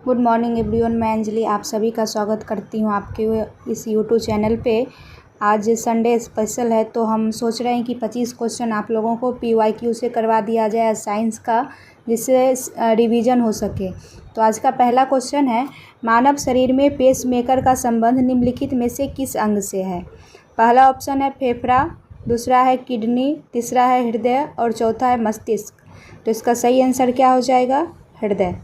Good morning everyone, मैं अंजलि आप सभी का स्वागत करती हूँ आपके इस यूट्यूब चैनल पे। आज संडे स्पेशल है तो हम सोच रहे हैं कि 25 क्वेश्चन आप लोगों को PYQ से करवा दिया जाए साइंस का, जिससे रिवीजन हो सके। तो आज का पहला क्वेश्चन है, मानव शरीर में पेसमेकर का संबंध निम्नलिखित में से किस अंग से है? पहला ऑप्शन है फेफड़ा, दूसरा है किडनी, तीसरा है हृदय और चौथा है मस्तिष्क। तो इसका सही आंसर क्या हो जाएगा? हृदय।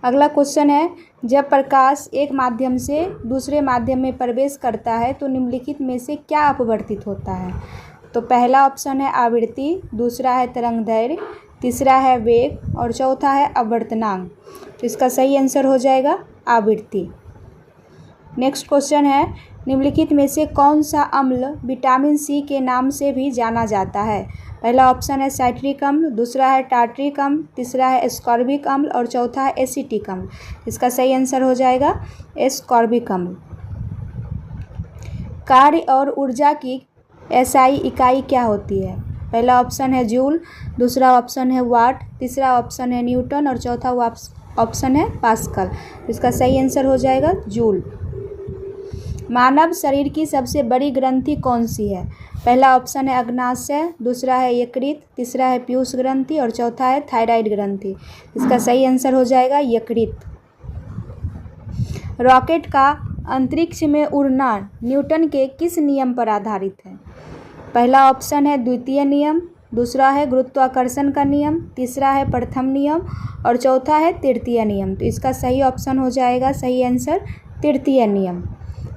अगला क्वेश्चन है, जब प्रकाश एक माध्यम से दूसरे माध्यम में प्रवेश करता है तो निम्नलिखित में से क्या अपवर्तित होता है? तो पहला ऑप्शन है आवृत्ति, दूसरा है तरंगदैर्घ्य, तीसरा है वेग और चौथा है अपवर्तनांक। तो इसका सही आंसर हो जाएगा आवृत्ति। नेक्स्ट क्वेश्चन है, निम्नलिखित में से कौन सा अम्ल विटामिन सी के नाम से भी जाना जाता है? पहला ऑप्शन है साइट्रिक अम्ल, दूसरा है टार्ट्रिक अम्ल, तीसरा है एस्कॉर्बिक अम्ल और चौथा है एसिटिक अम्ल। इसका सही आंसर हो जाएगा एस्कॉर्बिक अम्ल। कार्य और ऊर्जा की एसआई इकाई क्या होती है? पहला ऑप्शन है जूल, दूसरा ऑप्शन है वाट, तीसरा ऑप्शन है न्यूटन और चौथा ऑप्शन है पास्कल। इसका सही आंसर हो जाएगा जूल। मानव शरीर की सबसे बड़ी ग्रंथि कौन सी है? पहला ऑप्शन है अग्नाशय, दूसरा है यकृत, तीसरा है पीयूष ग्रंथि और चौथा है थायराइड ग्रंथि। इसका सही आंसर हो जाएगा यकृत। रॉकेट का अंतरिक्ष में उड़ना न्यूटन के किस नियम पर आधारित है? पहला ऑप्शन है द्वितीय नियम, दूसरा है गुरुत्वाकर्षण का नियम, तीसरा है प्रथम नियम और चौथा है तृतीय नियम। तो इसका सही ऑप्शन हो जाएगा सही आंसर तृतीय नियम।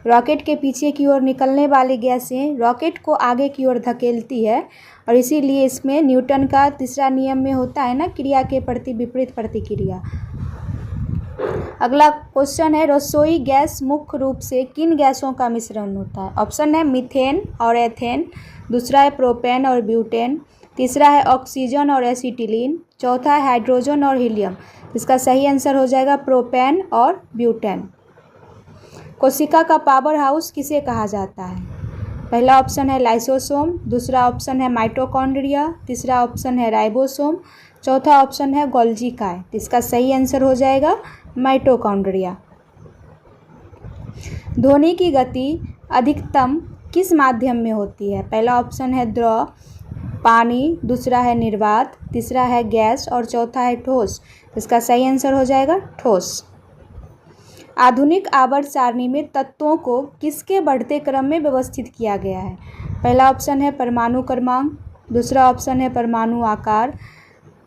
रॉकेट के पीछे की ओर निकलने वाली गैसें रॉकेट को आगे की ओर धकेलती है और इसीलिए इसमें न्यूटन का तीसरा नियम में होता है ना, क्रिया के प्रति विपरीत प्रतिक्रिया। अगला क्वेश्चन है, रसोई गैस मुख्य रूप से किन गैसों का मिश्रण होता है? ऑप्शन है मीथेन और एथेन, दूसरा है प्रोपेन और ब्यूटेन, तीसरा है ऑक्सीजन और एसिटिलीन, चौथा है हाइड्रोजन और हीलियम। इसका सही आंसर हो जाएगा प्रोपेन और ब्यूटेन। कोशिका का पावर हाउस किसे कहा जाता है? पहला ऑप्शन है लाइसोसोम, दूसरा ऑप्शन है माइटोकॉन्ड्रिया, तीसरा ऑप्शन है राइबोसोम, चौथा ऑप्शन है गोल्जी काय। इसका सही आंसर हो जाएगा माइटोकॉन्ड्रिया। ध्वनि की गति अधिकतम किस माध्यम में होती है? पहला ऑप्शन है द्रव, पानी, दूसरा है निर्वात, तीसरा है गैस और चौथा है ठोस। इसका सही आंसर हो जाएगा ठोस। आधुनिक आवर्त सारणी में तत्वों को किसके बढ़ते क्रम में व्यवस्थित किया गया है? पहला ऑप्शन है परमाणु क्रमांक, दूसरा ऑप्शन है परमाणु आकार,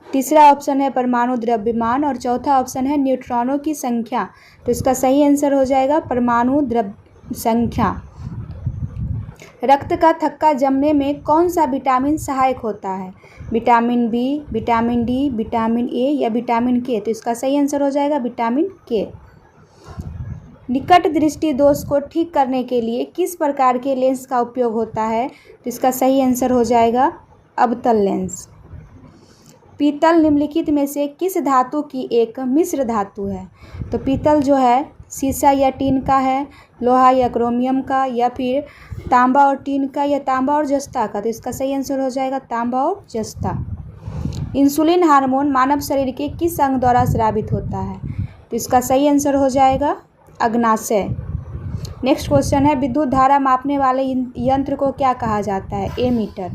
तीसरा ऑप्शन है परमाणु द्रव्यमान और चौथा ऑप्शन है न्यूट्रॉनों की संख्या। तो इसका सही आंसर हो जाएगा परमाणु द्रव्य संख्या। रक्त का थक्का जमने में कौन सा विटामिन सहायक होता है? Vitamin B, vitamin D, vitamin A या विटामिन के? तो इसका सही आंसर हो जाएगा विटामिन के। निकट दृष्टि दोष को ठीक करने के लिए किस प्रकार के लेंस का उपयोग होता है? तो इसका सही आंसर हो जाएगा अवतल लेंस। पीतल निम्नलिखित में से किस धातु की एक मिश्र धातु है? तो पीतल जो है सीसा या टीन का है, लोहा या क्रोमियम का, या फिर तांबा और टीन का, या तांबा और जस्ता का? तो इसका सही आंसर हो जाएगा तांबा और जस्ता। इंसुलिन हार्मोन मानव शरीर के किस अंग द्वारा स्रावित होता है? तो इसका सही आंसर हो जाएगा अग्नाशय। नेक्स्ट क्वेश्चन है, विद्युत धारा मापने वाले यंत्र को क्या कहा जाता है? एमीटर।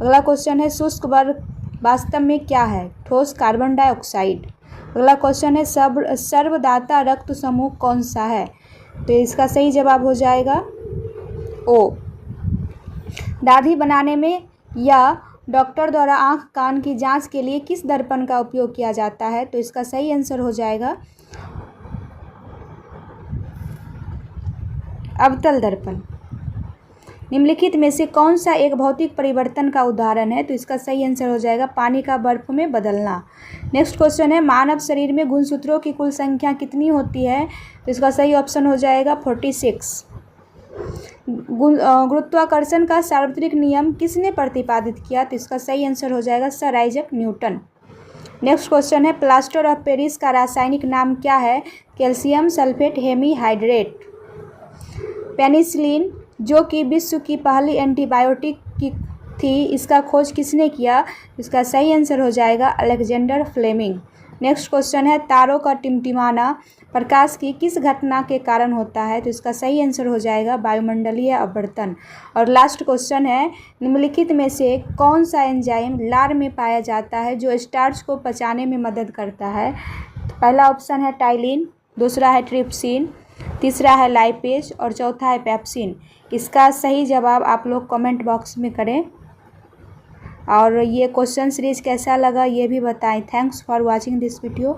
अगला क्वेश्चन है, शुष्क वर्ग वास्तव में क्या है? ठोस कार्बन डाइऑक्साइड। अगला क्वेश्चन है, सर्वदाता रक्त समूह कौन सा है? तो इसका सही जवाब हो जाएगा ओ। दाढ़ी बनाने में या डॉक्टर द्वारा आंख कान की जांच के लिए किस दर्पण का उपयोग किया जाता है? तो इसका सही आंसर हो जाएगा अवतल दर्पण। निम्नलिखित में से कौन सा एक भौतिक परिवर्तन का उदाहरण है? तो इसका सही आंसर हो जाएगा पानी का बर्फ में बदलना। नेक्स्ट क्वेश्चन है, मानव शरीर में गुणसूत्रों की कुल संख्या कितनी होती है? तो इसका सही ऑप्शन हो जाएगा 46। गुरुत्वाकर्षण का सार्वत्रिक नियम किसने प्रतिपादित किया? तो इसका सही आंसर हो जाएगा sir Isaac Newton. Next question है, प्लास्टर ऑफ पेरिस का रासायनिक नाम क्या है? Calcium sulphate hemihydrate. पेनिसिलिन जो कि विश्व की पहली एंटीबायोटिक की थी, इसका खोज किसने किया? इसका सही आंसर हो जाएगा अलेक्जेंडर फ्लेमिंग। नेक्स्ट क्वेश्चन है तारों का टिमटिमाना प्रकाश की किस घटना के कारण होता है? तो इसका सही आंसर हो जाएगा वायुमंडलीय अपवर्तन। और लास्ट क्वेश्चन है निम्नलिखित में से कौन सा एंजाइम लार में पाया जाता है जो स्टार्च को पचाने में मदद करता है? तो पहला ऑप्शन है टाइलिन, दूसरा है ट्रिप्सिन, तीसरा है लाइपेज और चौथा है पेप्सिन। इसका सही जवाब आप लोग कमेंट बॉक्स में करें और ये क्वेश्चन सीरीज कैसा लगा ये भी बताएं। Thanks for watching this video.